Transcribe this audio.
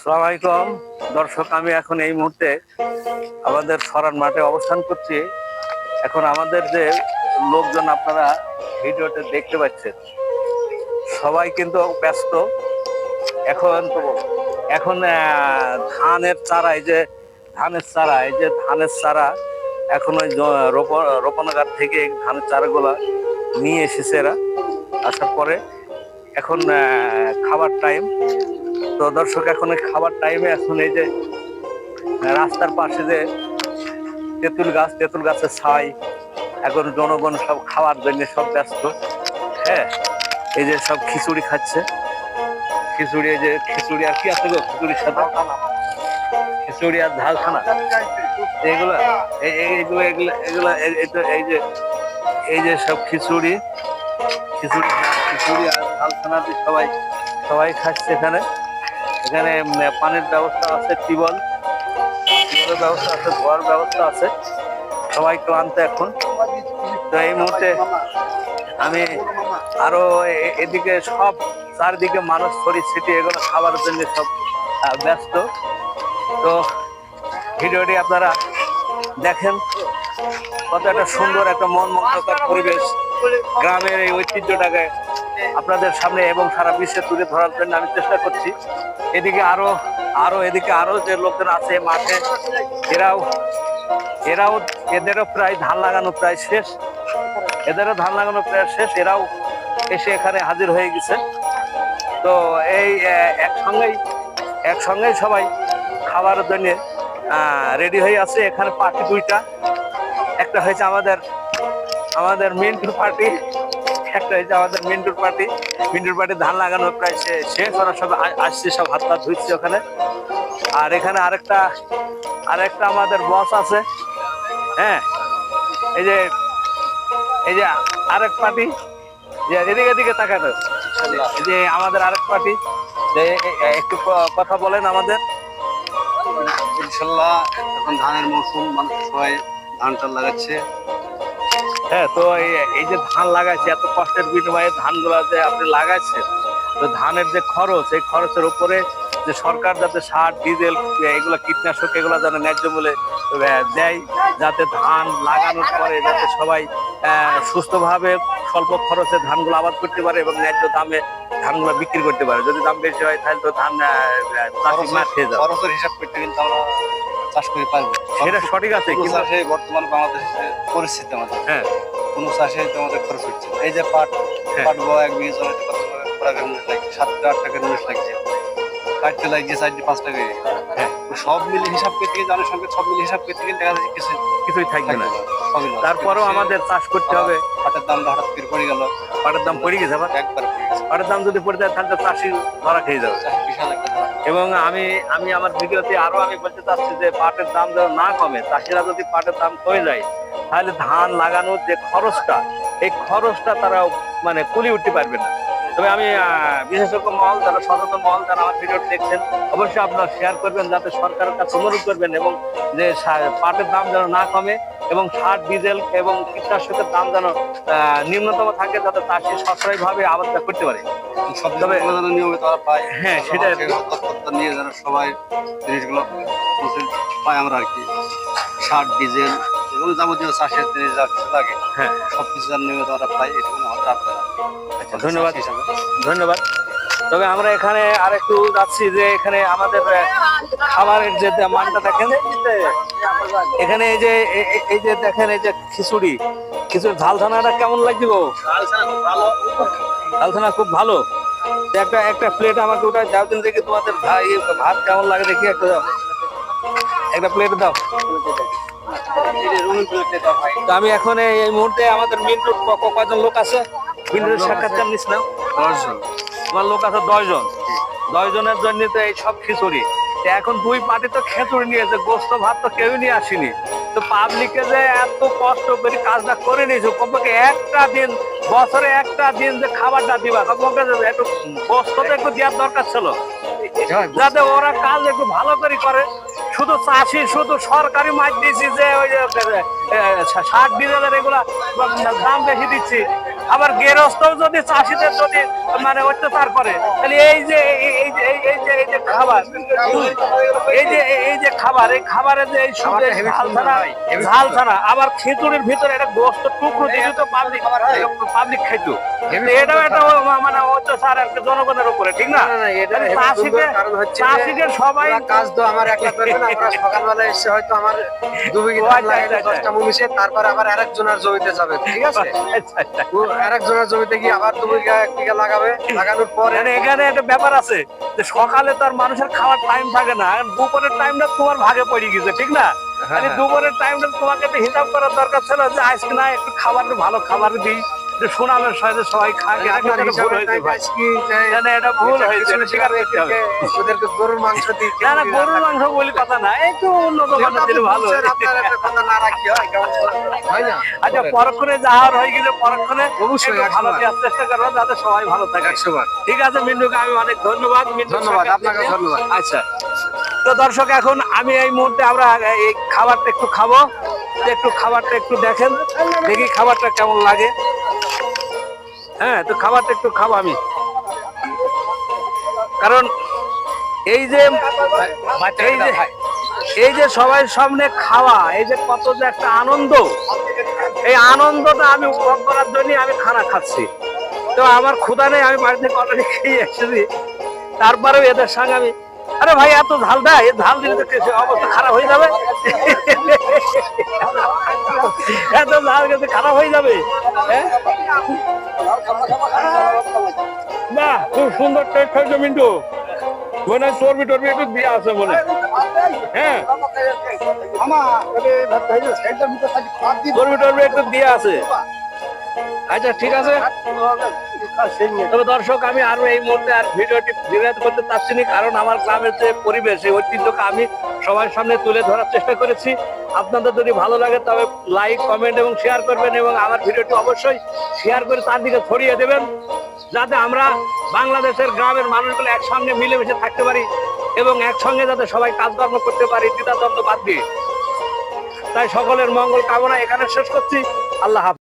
আসসালামু আলাইকুম দর্শক, আমি এখন এই মুহূর্তে আমাদের সরান মাঠে অবস্থান করছি। এখন আমাদের যে লোকজন আপনারা ভিডিওতে দেখতে পাচ্ছেন, সবাই কিন্তু ব্যস্ত। এখন এখন ধানের চারা, এই যে ধানের চারা এখন ওই রোপণাগার থেকে ধানের চারাগুলা নিয়ে এসেছে এরা। আসার পরে এখন খাবার টাইম। তো দর্শক, এখন এই খাবার টাইমে এখন এই যে রাস্তার পাশে যে তেঁতুল গাছের ছাই, এখন জনগণ সব খাওয়ার জন্য সব ব্যস্ত। হ্যাঁ, এই যে সব খিচুড়ি খাচ্ছে। খিচুড়ি, এই যে খিচুড়ি আর কি আছে গো, খিচুড়ির সাথে খিচুড়ি আর ঝালখানা, এগুলা এইগুলো এগুলো এগুলা এই যে সব খিচুড়ি খিচুড়ি খিচুড়ি আর ঝালখানা দিয়ে সবাই সবাই খাচ্ছে। এখানে এখানে পানির ব্যবস্থা আছে, টিউবওয়েলের ব্যবস্থা আছে, ধোয়ার ব্যবস্থা আছে। সবাই ক্লান্ত এখন। তো এই মুহূর্তে আমি আরো এদিকে সব চারদিকে মানুষ ছড়িয়ে ছিটিয়ে এগুলো খাবার জন্য সব ব্যস্ত। তো ভিডিওটি আপনারা দেখেন, কত একটা সুন্দর, একটা মন মুগ্ধকর পরিবেশ। গ্রামের এই ঐতিহ্যটাকে আপনাদের সামনে এবং সারা বিশ্বে তুলে ধরার জন্য আমি চেষ্টা করছি। এদিকে আরো যে লোকজন আছে মাঠে, এদেরও প্রায় ধান লাগানো প্রায় শেষ। এরাও এসে এখানে হাজির হয়ে গেছে। তো এই একসঙ্গেই সবাই খাবার জন্য রেডি হয়ে আছে। এখানে পার্টি দুইটা, একটা হয়েছে আমাদের মিন্টুর পার্টি, মিন্টুর পার্টি ধান লাগানো প্রায় শেষ। ওরা সব আসছে, সব হাত পা ধুচ্ছে ওখানে। আর এখানে আরেকটা আমাদের বস আছে। হ্যাঁ, এই যে আরেক পার্টি, যে এদিকে তাকানো, এই যে আমাদের আরেক পার্টি, যে একটু কথা বলেন আমাদের। ইনশাল্লাহ এখন ধানের মৌসুম, মানুষ সবাই ধান টান লাগাচ্ছে। হ্যাঁ, তো এই যে ধান লাগাচ্ছে, এত কষ্টের বিনিময়ে ধানগুলা যে আপনি লাগাচ্ছেন, তো ধানের যে খরচ, এই খরচের উপরে যে সরকার যাতে সার, ডিজেল, এগুলা কীটনাশক, এগুলা যেন ন্যায্য মূল্যে দেয়, যাতে ধান লাগানোর পরে যাতে সবাই সুস্থভাবে স্বল্প খরচে ধানগুলো আবাদ করতে পারে এবং ন্যায্য দামে ধানগুলো বিক্রি করতে পারে। যদি দাম বেশি হয় তাহলে তো ধান চাষি মার খেয়ে যাবে। খরচের হিসাব করতে কিন্তু আমরা চাষ করে পারবো, সেটা সঠিক আছে। কিন্তু চাষে বর্তমান বাংলাদেশের পরিস্থিতি আমাদের, হ্যাঁ, কোনো চাষে আমাদের খরচ হচ্ছে। এই যে পাট বড় 1 বিঘা জমিতে কত টাকা ইনভেস্ট লাগছে, 7-8 টাকা ইনভেস্ট লাগছে, কাটতে লাগছে 4-5 টাকা। হ্যাঁ, সব মিলে হিসাব করতে গেলে, জনের সঙ্গে সব মিলে হিসাব করতে গেলে দেখা যাচ্ছে কিছুই থাকবে না। তারপরেও আমাদের চাষ করতে হবে। পাটের দামটা হঠাৎ করে পড়ে গেল, পাটের দাম পড়ে গেছে, একবার পড়ে গেছে। পাটের দাম যদি পড়ে যায় তাহলে চাষি ধরা খেয়ে যাবে। বিশাল একটা ধারণা। এবং আমি আমার ভিডিওতে আরো আমি বলতে চাচ্ছি যে পাটের দাম যেন না কমে। চাষিরা যদি পাটের দাম কমে যায়, তাহলে ধান লাগানোর যে খরচটা, এই খরচটা তারা মানে কুলিয়ে উঠতে পারবে না। তবে আমি বিশেষজ্ঞ মহল, যারা সচেতন মহল, যারা আমার ভিডিওটি দেখছেন, অবশ্যই আপনারা শেয়ার করবেন, যাতে সরকারের কাছে অনুরোধ করবেন এবং যে পাটের দাম যেন না কমে এবং সার, ডিজেল এবং কীটনাশকের দাম যেন নিম্নতম থাকে, যাতে চাষি সাশ্রয়ীভাবে আবাদটা করতে পারে। সব তবে নিয়মিত তারা পায়। হ্যাঁ, সেটা তৎপরতা নিয়ে যেন সবাই জিনিসগুলো পায় আমরা আর কি। সার, ডিজেল এবং যাবতীয় চাষের জিনিস যা কিছু লাগে, হ্যাঁ, সবকিছু যেন নিয়মিত আমরা পাই, এটুকু আমাদের আপনারা। আচ্ছা, ধন্যবাদ। তবে আমরা এখানে আরেকটু যাচ্ছি, যে এখানে আমাদের খাবারের যে মানটা দেখেন। এখানে এই যে দেখেন, এই যে খিচুড়ি ঝালখানাটা কেমন লাগছে গো? ঝালখানা খুব ভালো। একটা প্লেট আমাকে ওটা দাও দিন, দেখি তোমাদের ভাত কেমন লাগে, দেখি একটা প্লেট দাও। তো আমি এখন এই মুহূর্তে আমাদের মিন্টুর কয়জন লোক আছে, মিন্টুর সাক্ষাৎকার নিস না? 10 জন। তোমার লোক আছে 10 জন। 10 জনের জন্য তো এই সব খিচুড়ি। এখন দুই পার্টি তো খিচুড়ি নিয়েছে, গোস্ত ভাত তো কেউ নিয়ে আসেনি। তো পাবলিকে যে এত কষ্ট করে কাজটা করে নিয়েছে, কমপক্ষে একটা দিন, বছরে একটা দিন যে খাবারটা দিবা, কমপক্ষে একটু গোস্ত তো একটু দেওয়ার দরকার ছিল, যাতে ওরা কাজ একটু ভালো করে। শুধু চাষি, শুধু সরকারি মাছ দিচ্ছি, যে ওই যে সার, ডিজেলের এগুলা দাম বেশি দিচ্ছি, আবার গেরস্থ যদি চাষিদের যদি মানে অত্যাচার করে তাহলে এই যে খাবার এই যে খাবার এই খাবারে যে এই সুদে ঝাল ছাড়া আবার খিচুড়ির ভিতরে একটা গোস্ত টুকরো দিয়ে তো পাবলিক খাইতো এটাও একটা মানে অত্যাচার একটা জনগণের উপরে ঠিক না চাষিকে সবাই কাজ তো আমার একলা করবে না আমরা সকালবেলা এসে হয়তো আমার 2 বিঘা ধান লাগাইলে 10টা মুনিশে তারপর আবার আরেকজনের জমিতে যাবে ঠিক আছে ও আরেকজনের জমিতে গিয়ে আবার 2 বিঘা 1 বিঘা লাগাবে লাগানোর পরে এখানে একটা ব্যাপার আছে যে সকালে তো আর মানুষের খাওয়ার টাইম থাকে না দুপুরের টাইমটা তোমার ভাগে পড়ে গেছে ঠিক না দুপুরের টাইমটা তোমাকে একটা হিসাব করার দরকার ছিল যে আজকে না একটু খাবার ভালো খাবার দিই সুনামের সাথে সবাই খাগে এটা ভুল হয়েছে স্বীকার করতে হবে ওদেরকে গরুর মাংস দিই না না গরুর মাংস বলি কথা না একটু উন্নত মানের দিলে ভালো আপনার একটা কথা না রাখি হয় না আচ্ছা পরক্ষণে যাওয়ার হয়ে গেলে পরক্ষণে অবশ্যই ভালো দেওয়ার চেষ্টা করবো যাতে সবাই ভালো থাকে 100 ঠিক আছে মিন্টুকে আমি অনেক ধন্যবাদ ধন্যবাদ আপনাকে ধন্যবাদ আচ্ছা তো দর্শক এখন আমি এই মুহূর্তে আমরা এই খাবারটা একটু খাবো একটু খাবারটা একটু দেখেন দেখি খাবারটা কেমন লাগে হ্যাঁ তো খাবারটা একটু খাবো আমি কারণ এই যে সবাই সামনে খাওয়া এই যে কত যে একটা আনন্দ এই আনন্দটা আমি উপভোগ করার জন্য আমি খানা খাচ্ছি তো আমার ক্ষুধা নেই আমি বাড়ি থেকে অলরেডি খেয়ে এসেছি তারপরেও এদের সঙ্গে আমি আরে ভাই এত ঝাল দেয় এই ঝাল দিলে তো অবস্থা খারাপ হয়ে যাবে এত ঝাল খেতে খারাপ হয়ে যাবে হ্যাঁ না খুব সুন্দর টেস্ট হয়েছে মিন্টু মনে হয় চর্বি টর্বি একটু দিয়ে আছে মনে হ্যাঁ চর্বি টর্বি একটু দিয়ে আছে আচ্ছা ঠিক আছে তবে দর্শক আমি আরো এই মুহূর্তে আর ভিডিওটি ডিলেট করতে চাচ্ছি না কারণ আমার গ্রামের যে পরিবেশ এই ঐতিহ্যকে আমি সবার সামনে তুলে ধরার চেষ্টা করেছি আপনাদের যদি ভালো লাগে তবে লাইক কমেন্ট এবং শেয়ার করবেন এবং আমার ভিডিওটি অবশ্যই শেয়ার করে তার দিকে ছড়িয়ে দেবেন যাতে আমরা বাংলাদেশের গ্রামের মানুষগুলো একসঙ্গে মিলেমিশে থাকতে পারি এবং একসঙ্গে যাতে সবাই কাজকর্ম করতে পারি দ্বিধাদ্বন্দ্ব বাদ দিয়ে তাই সকলের মঙ্গল কামনা এখানে শেষ করছি আল্লাহ হাফেজ।